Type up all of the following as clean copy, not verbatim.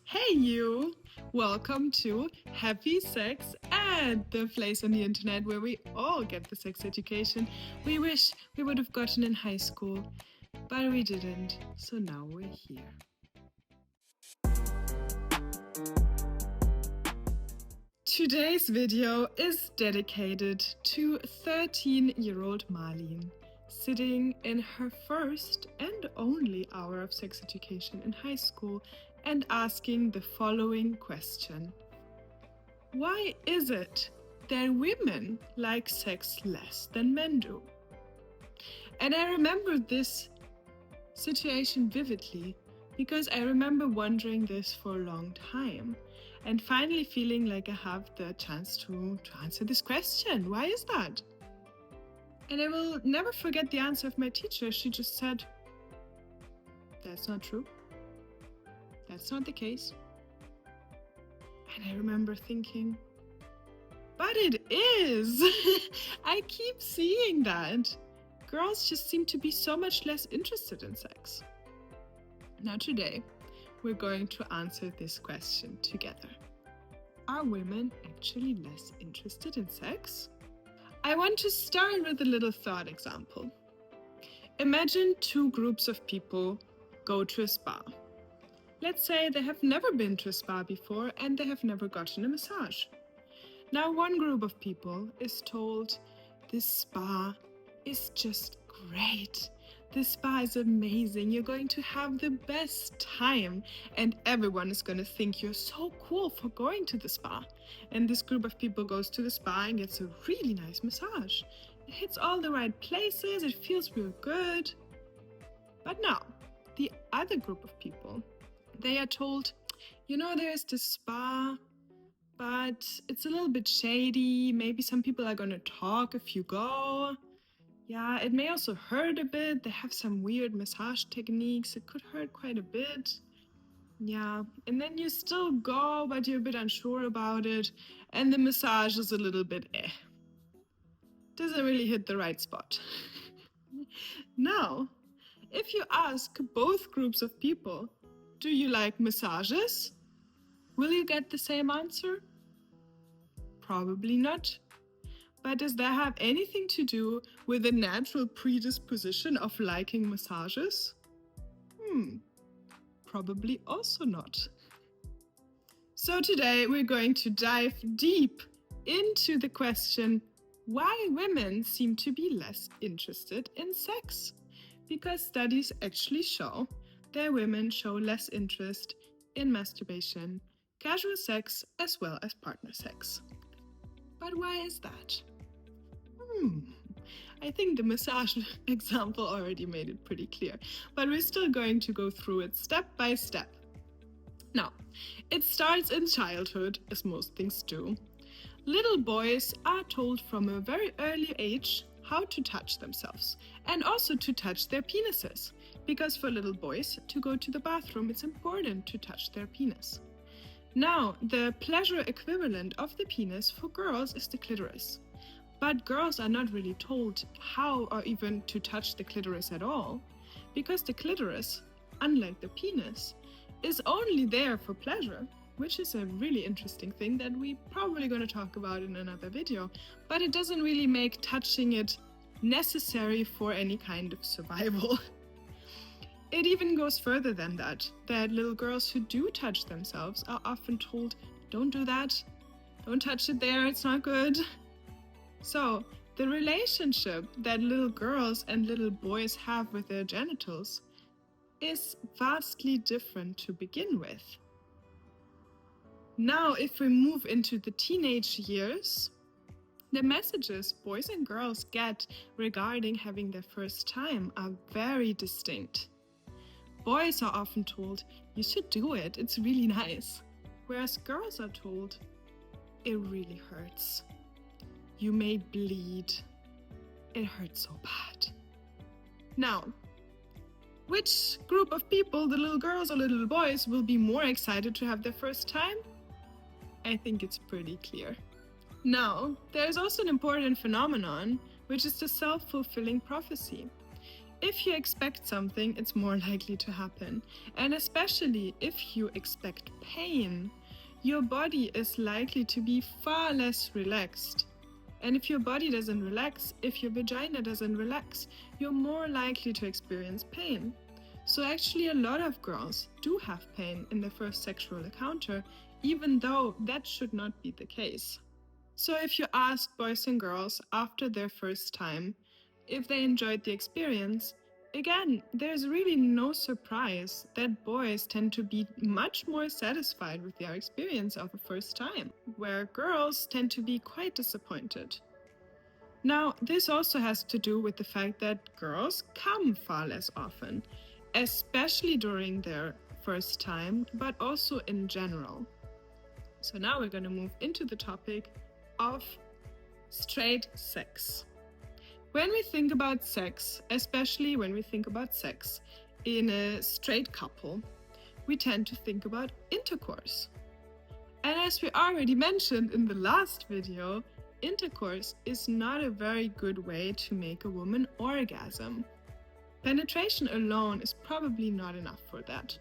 Hey you! Welcome to Happy Sex Ed, the place on the internet where we all get the sex education we wish we would have gotten in high school, but we didn't, so now we're here. Today's video is dedicated to 13-year-old Marlene, sitting in her first and only hour of sex education in high school and asking the following question. Why is it that women like sex less than men do? And I remember this situation vividly because I remember wondering this for a long time and finally feeling like I have the chance to answer this question. Why is that? And I will never forget the answer of my teacher. She just said, "That's not true. That's not the case." And I remember thinking, but it is! I keep seeing that. Girls just seem to be so much less interested in sex. Now today, we're going to answer this question together. Are women actually less interested in sex? I want to start with a little thought example. Imagine two groups of people go to a spa. Let's say they have never been to a spa before and they have never gotten a massage. Now one group of people is told, this spa is just great. This spa is amazing. You're going to have the best time and everyone is going to think you're so cool for going to the spa. And this group of people goes to the spa and gets a really nice massage. It hits all the right places. It feels real good. But now, the other group of people, they are told, there's this spa, but it's a little bit shady. Maybe some people are going to talk if you go. Yeah, it may also hurt a bit. They have some weird massage techniques. It could hurt quite a bit. Yeah, and then you still go, but you're a bit unsure about it. And the massage is a little bit Doesn't really hit the right spot. Now, if you ask both groups of people, do you like massages? Will you get the same answer? Probably not. But does that have anything to do with the natural predisposition of liking massages? Probably also not. So today we're going to dive deep into the question why women seem to be less interested in sex. Because studies actually show that women show less interest in masturbation, casual sex, as well as partner sex. But why is that? I think the massage example already made it pretty clear, but we're still going to go through it step by step. Now, it starts in childhood, as most things do. Little boys are told from a very early age how to touch themselves and also to touch their penises, because for little boys to go to the bathroom, it's important to touch their penis. Now, the pleasure equivalent of the penis for girls is the clitoris. But girls are not really told how or even to touch the clitoris at all, because the clitoris, unlike the penis, is only there for pleasure, which is a really interesting thing that we're probably going to talk about in another video, but it doesn't really make touching it necessary for any kind of survival. It even goes further than that little girls who do touch themselves are often told, don't do that, don't touch it there, it's not good. So, the relationship that little girls and little boys have with their genitals is vastly different to begin with. Now, if we move into the teenage years, the messages boys and girls get regarding having their first time are very distinct. Boys are often told, you should do it, it's really nice. Whereas girls are told, it really hurts. You may bleed. It hurts so bad. Now, which group of people, the little girls or little boys, will be more excited to have their first time? I think it's pretty clear. Now, there is also an important phenomenon, which is the self-fulfilling prophecy. if you expect something, it's more likely to happen. And especially if you expect pain, your body is likely to be far less relaxed. And if your body doesn't relax, if your vagina doesn't relax, you're more likely to experience pain. So actually a lot of girls do have pain in their first sexual encounter, even though that should not be the case. So if you ask boys and girls after their first time if they enjoyed the experience, again, there's really no surprise that boys tend to be much more satisfied with their experience of a first time, where girls tend to be quite disappointed. Now, this also has to do with the fact that girls come far less often, especially during their first time, but also in general. So now we're going to move into the topic of straight sex. When we think about sex, especially when we think about sex in a straight couple, we tend to think about intercourse. And as we already mentioned in the last video, intercourse is not a very good way to make a woman orgasm. Penetration alone is probably not enough for that.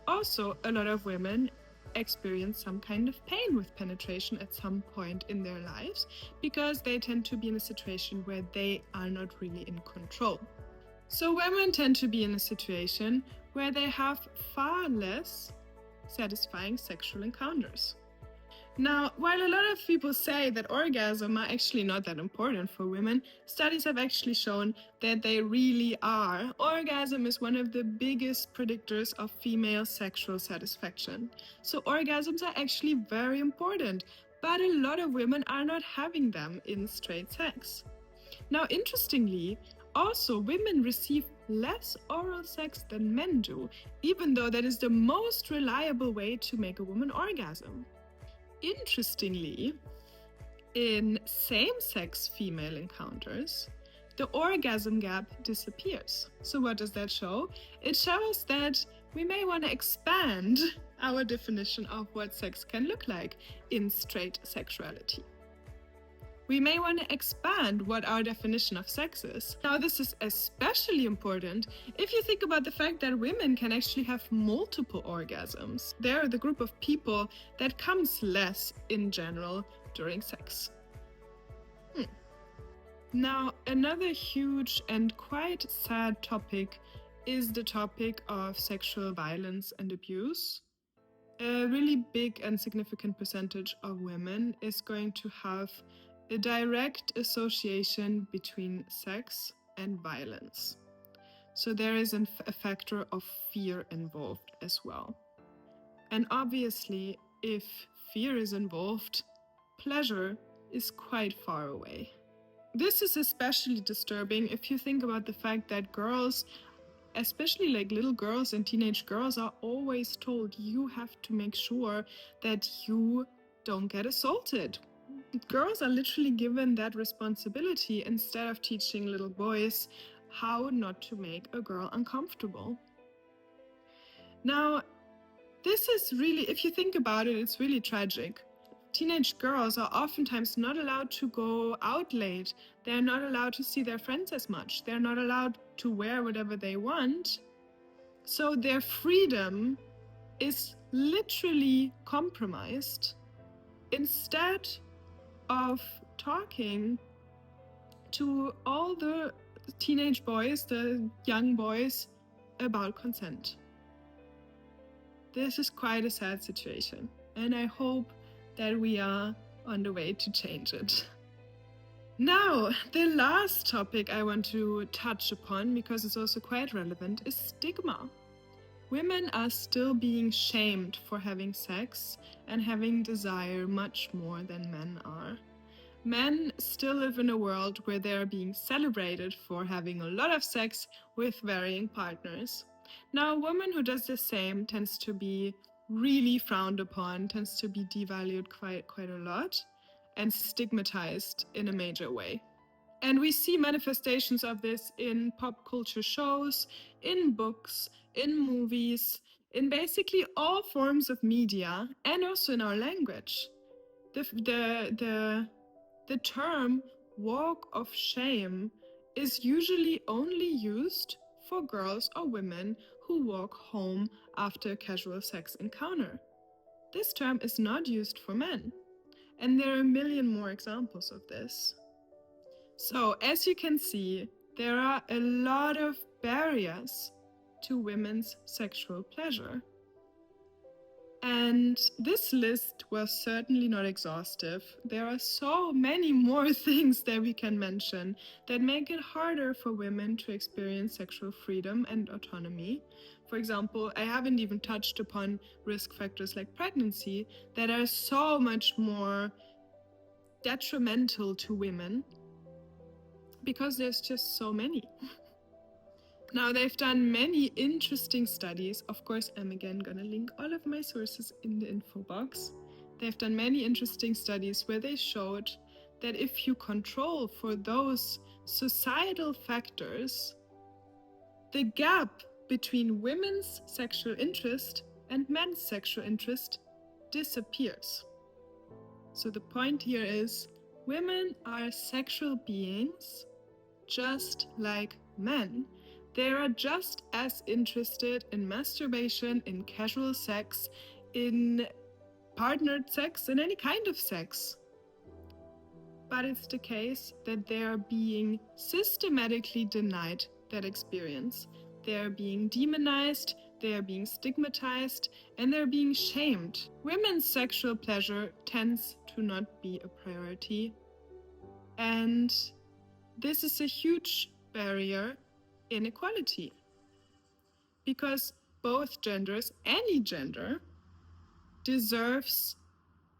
Also, a lot of women experience some kind of pain with penetration at some point in their lives because they tend to be in a situation where they are not really in control. So women tend to be in a situation where they have far less satisfying sexual encounters. Now, while a lot of people say that orgasm are actually not that important for women, studies have actually shown that they really are. Orgasm is one of the biggest predictors of female sexual satisfaction. So orgasms are actually very important, but a lot of women are not having them in straight sex. Now, interestingly, also women receive less oral sex than men do, even though that is the most reliable way to make a woman orgasm. Interestingly, in same-sex female encounters, the orgasm gap disappears. So what does that show? It shows that we may want to expand our definition of what sex can look like in straight sexuality. We may want to expand what our definition of sex is. Now, this is especially important if you think about the fact that women can actually have multiple orgasms. They're the group of people that comes less in general during sex. Now, another huge and quite sad topic is the topic of sexual violence and abuse. A really big and significant percentage of women is going to have a direct association between sex and violence. So there is a factor of fear involved as well. And obviously, if fear is involved, pleasure is quite far away. This is especially disturbing if you think about the fact that girls, especially like little girls and teenage girls, are always told you have to make sure that you don't get assaulted. Girls are literally given that responsibility instead of teaching little boys how not to make a girl uncomfortable. Now, this is really, if you think about it, it's really tragic. Teenage girls are oftentimes not allowed to go out late. They're not allowed to see their friends as much. They're not allowed to wear whatever they want. So their freedom is literally compromised. Instead of talking to all the teenage boys, the young boys, about consent. This is quite a sad situation, and I hope that we are on the way to change it. Now, the last topic I want to touch upon, because it's also quite relevant, is stigma. Women are still being shamed for having sex and having desire much more than men are. Men still live in a world where they are being celebrated for having a lot of sex with varying partners. Now, a woman who does the same tends to be really frowned upon, tends to be devalued quite a lot, and stigmatized in a major way. And we see manifestations of this in pop culture shows, in books, in movies, in basically all forms of media, and also in our language. The term walk of shame is usually only used for girls or women who walk home after a casual sex encounter. This term is not used for men, and there are a million more examples of this. So, as you can see, there are a lot of barriers to women's sexual pleasure. And this list was certainly not exhaustive. There are so many more things that we can mention that make it harder for women to experience sexual freedom and autonomy. For example, I haven't even touched upon risk factors like pregnancy that are so much more detrimental to women because there's just so many. Now, they've done many interesting studies. Of course, I'm again going to link all of my sources in the info box. They've done many interesting studies where they showed that if you control for those societal factors, the gap between women's sexual interest and men's sexual interest disappears. So the point here is, women are sexual beings just like men. They are just as interested in masturbation, in casual sex, in partnered sex, in any kind of sex. But it's the case that they are being systematically denied that experience. They are being demonized, they are being stigmatized, and they're being shamed. Women's sexual pleasure tends to not be a priority. And this is a huge barrier in equality, because both genders, any gender, deserves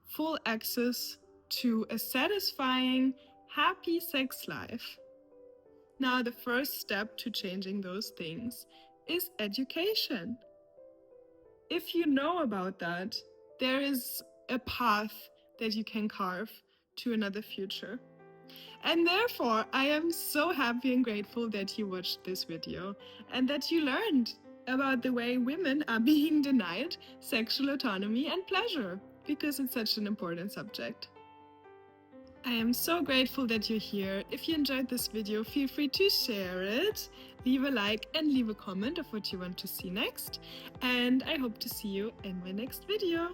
full access to a satisfying, happy sex life. Now, the first step to changing those things is education. If you know about that, there is a path that you can carve to another future. And therefore, I am so happy and grateful that you watched this video and that you learned about the way women are being denied sexual autonomy and pleasure, because it's such an important subject. I am so grateful that you're here. If you enjoyed this video, feel free to share it, leave a like and leave a comment of what you want to see next. And I hope to see you in my next video.